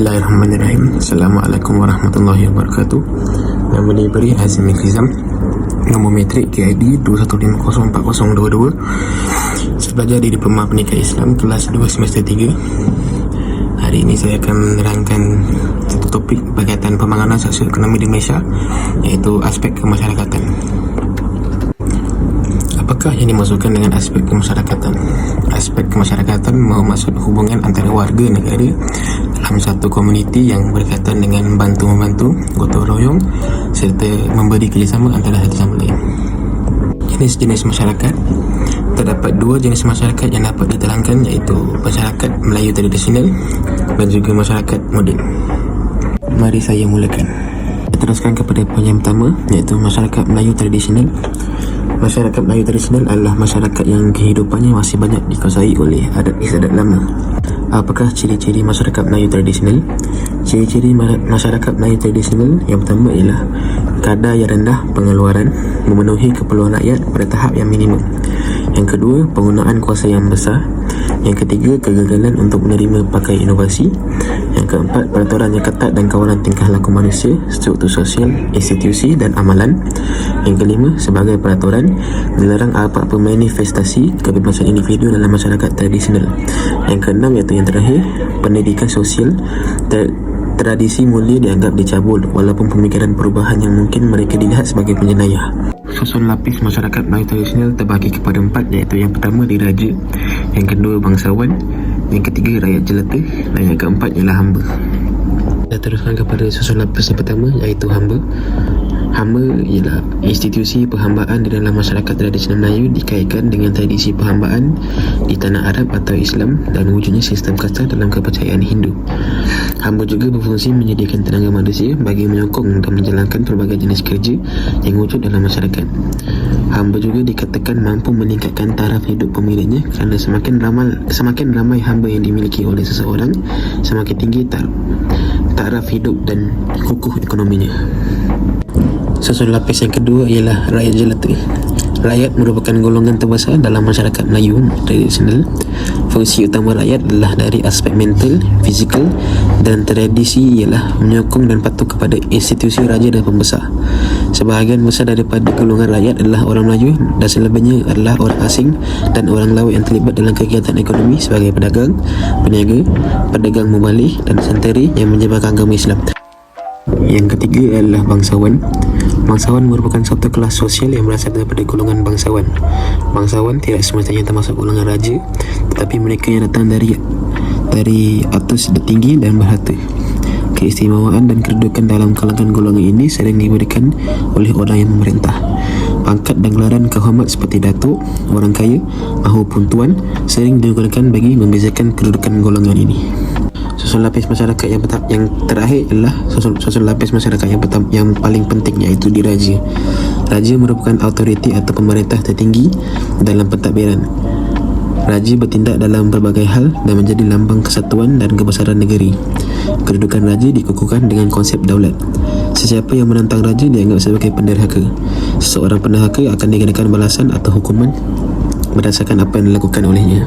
Bismillahirrahmanirrahim. Assalamualaikum warahmatullahi wabarakatuh. Nama diberi Azmi Khizam. Nombor metrik KID 21504022. Saya belajar di Diploma Pendidikan Islam kelas 2 semester 3. Hari ini saya akan menerangkan satu topik berkaitan pembangunan sosioekonomi di Malaysia, iaitu aspek kemasyarakatan. Apakah yang dimaksudkan dengan aspek kemasyarakatan? Aspek kemasyarakatan maksud hubungan antara warga negara dalam satu komuniti yang berkaitan dengan bantu-membantu, gotong royong serta memberi kerjasama antara satu sama lain. Jenis-jenis masyarakat. Terdapat dua jenis masyarakat yang dapat diterangkan, iaitu masyarakat Melayu tradisional dan juga masyarakat moden. Mari saya mulakan. Saya teruskan kepada poin yang pertama, iaitu masyarakat Melayu tradisional. Masyarakat Melayu tradisional adalah masyarakat yang kehidupannya masih banyak dikuasai oleh adat istiadat lama. Apakah ciri-ciri masyarakat Melayu tradisional? Ciri-ciri masyarakat Melayu tradisional yang pertama ialah kadar yang rendah pengeluaran, memenuhi keperluan rakyat pada tahap yang minimum. Yang kedua, penggunaan kuasa yang besar. Yang ketiga, kegagalan untuk menerima pakai inovasi. Yang keempat, peraturan yang ketat dan kawalan tingkah laku manusia, struktur sosial, institusi dan amalan. Yang kelima, sebagai peraturan, dilarang apa-apa manifestasi kebebasan individu dalam masyarakat tradisional. Yang keenam, iaitu yang terakhir, pendidikan sosial. Tradisi mulia dianggap dicabul walaupun pemikiran perubahan yang mungkin mereka dilihat sebagai penjenayah. Susun lapis masyarakat Melayu tradisional terbahagi kepada empat, iaitu yang pertama diraja, yang kedua bangsawan, yang ketiga rakyat jelata dan yang keempat ialah hamba. Kita teruskan kepada susun lapis yang pertama, iaitu hamba. Hamba ialah institusi perhambaan di dalam masyarakat tradisional Melayu dikaitkan dengan tradisi perhambaan di tanah Arab atau Islam dan wujudnya sistem kasta dalam kepercayaan Hindu. Hamba juga berfungsi menyediakan tenaga manusia bagi menyokong dan menjalankan pelbagai jenis kerja yang wujud dalam masyarakat. Hamba juga dikatakan mampu meningkatkan taraf hidup pemiliknya kerana semakin ramai hamba yang dimiliki oleh seseorang, semakin tinggi taraf hidup dan kukuh ekonominya. Susun lapis yang kedua ialah rakyat jelata. Rakyat merupakan golongan terbesar dalam masyarakat Melayu tradisional. Fungsi utama rakyat adalah dari aspek mental, fizikal dan tradisi ialah menyokong dan patuh kepada institusi raja dan pembesar. Sebahagian besar daripada golongan rakyat adalah orang Melayu dan selebihnya adalah orang asing dan orang laut yang terlibat dalam kegiatan ekonomi sebagai pedagang, peniaga, pedagang mubalik dan santeri yang menyebarkan agama Islam. Yang ketiga adalah bangsawan. Bangsawan merupakan satu kelas sosial yang berasal daripada golongan bangsawan. Bangsawan tidak semestinya termasuk golongan raja, tetapi mereka yang datang dari atas tinggi dan berharta. Keistimewaan dan kedudukan dalam kalangan golongan ini sering diberikan oleh orang yang memerintah. Pangkat dan gelaran kehormat seperti datuk, orang kaya maupun tuan sering digunakan bagi membezakan kedudukan golongan ini. Susun lapis masyarakat yang terakhir adalah susun lapis masyarakat yang paling penting, iaitu diraja. Raja merupakan autoriti atau pemerintah tertinggi dalam pentadbiran. Raja bertindak dalam berbagai hal dan menjadi lambang kesatuan dan kebesaran negeri. Kedudukan raja dikukuhkan dengan konsep daulat. Sesiapa yang menentang raja dianggap sebagai penderhaka. Seseorang penderhaka akan dikenakan balasan atau hukuman berdasarkan apa yang dilakukan olehnya.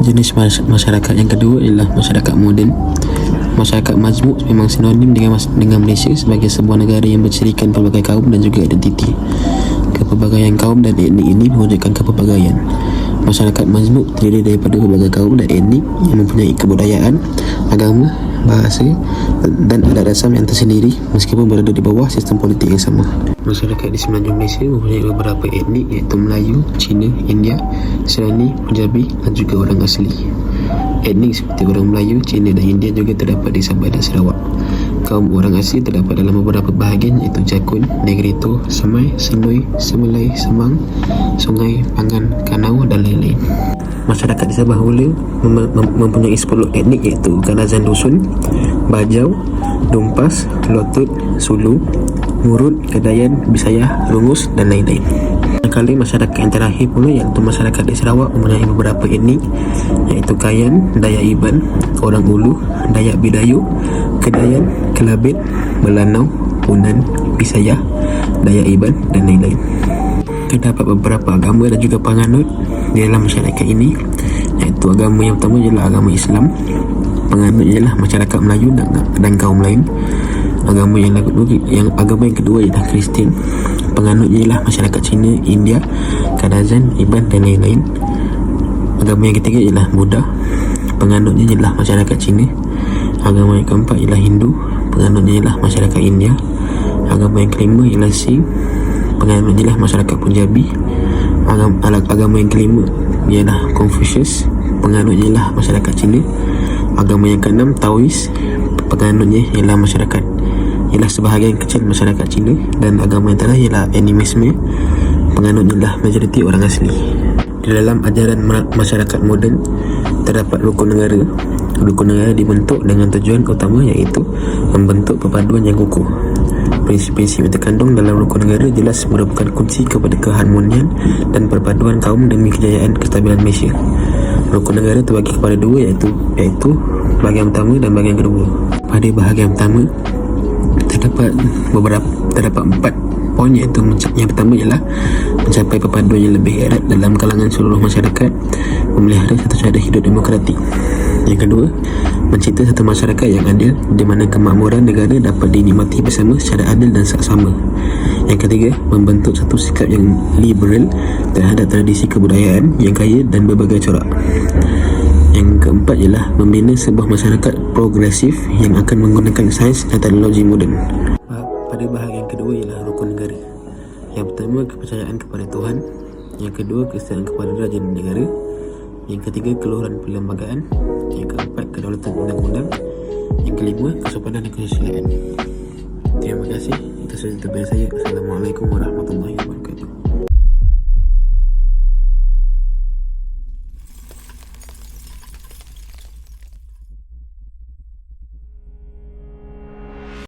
Jenis masyarakat yang kedua ialah masyarakat moden. Masyarakat majmuk memang sinonim dengan Malaysia sebagai sebuah negara yang bercirikan pelbagai kaum dan juga identiti. Kepelbagaian kaum dan etnik ini mewujudkan kepelbagaian. Masyarakat majmuk terdiri daripada pelbagai kaum dan etnik yang mempunyai kebudayaan, agama, bahasa dan adat rasam yang tersendiri meskipun berada di bawah sistem politik yang sama. Masyarakat di semenanjung Malaysia mempunyai beberapa etnik, iaitu Melayu, Cina, India, Serani, Punjabi dan juga orang asli. Etnik seperti orang Melayu, Cina dan India juga terdapat di Sabah dan Sarawak. Kaum orang asli terdapat dalam beberapa bahagian, iaitu Jakun, Negrito, Semai, Senoi, Semelai, Semang, Sungai, Pangan, Kanau dan lain-lain. Masyarakat di Sabah Hula mempunyai 10 etnik, iaitu Ganazan Dusun, Bajau, Dumpas, Lotut, Sulu, Murut, Kedayan, Bisayah, Rungus dan lain-lain. Kali masyarakat yang terakhir pula, iaitu masyarakat di Sarawak mempunyai beberapa etnik, iaitu Kayan, Dayak Iban, Orang Ulu, Dayak Bidayu, Kedayan, Kelabit, Melanau, Unan, Bisayah, Dayak Iban dan lain-lain. Terdapat beberapa agama dan juga penganut di dalam masyarakat ini, iaitu agama yang pertama ialah agama Islam, penganutnya ialah masyarakat Melayu dan kaum lain. Agama yang kedua ialah Kristian, penganutnya ialah masyarakat Cina, India, Kadazan, Iban dan lain-lain. Agama yang ketiga ialah Buddha, penganutnya ialah masyarakat Cina. Agama yang keempat ialah Hindu, penganutnya ialah masyarakat India. Agama yang kelima ialah Sikh, penganutnya ialah masyarakat Punjabi. Agama yang kelima ialah Confucius, penganutnya ialah masyarakat Cina. Agama yang keenam Taois, penganutnya ialah sebahagian kecil masyarakat Cina. Dan agama yang terakhir ialah Animisme, penganutnya ialah majoriti orang asli. Di dalam ajaran masyarakat moden terdapat rukun negara. Rukun negara dibentuk dengan tujuan utama iaitu membentuk perpaduan yang kukuh. Prinsip-prinsip yang terkandung dalam rukun negara jelas merupakan kunci kepada keharmonian dan perpaduan kaum demi kejayaan kestabilan Malaysia. Rukun negara terbagi kepada dua iaitu bahagian pertama dan bahagian kedua. Pada bahagian pertama terdapat 4 poin, iaitu yang pertama ialah mencapai perpaduan yang lebih erat dalam kalangan seluruh masyarakat, memelihara satu cara hidup demokratik. Yang kedua, mencipta satu masyarakat yang adil di mana kemakmuran negara dapat dinikmati bersama secara adil dan saksama. Yang ketiga, membentuk satu sikap yang liberal terhadap tradisi kebudayaan yang kaya dan berbagai corak. Yang keempat ialah membina sebuah masyarakat progresif yang akan menggunakan sains dan teknologi moden. Pada bahagian kedua ialah rukun negara. Yang pertama, kepercayaan kepada Tuhan. Yang kedua, kesetiaan kepada raja dan negara. Yang ketiga, keluhuran perlembagaan. Yang keempat, kedaulatan undang-undang. Yang kelima, kesopanan dan kesusilaan. Terima kasih. Itu sahaja dari saya. Assalamualaikum warahmatullahi wabarakatuh.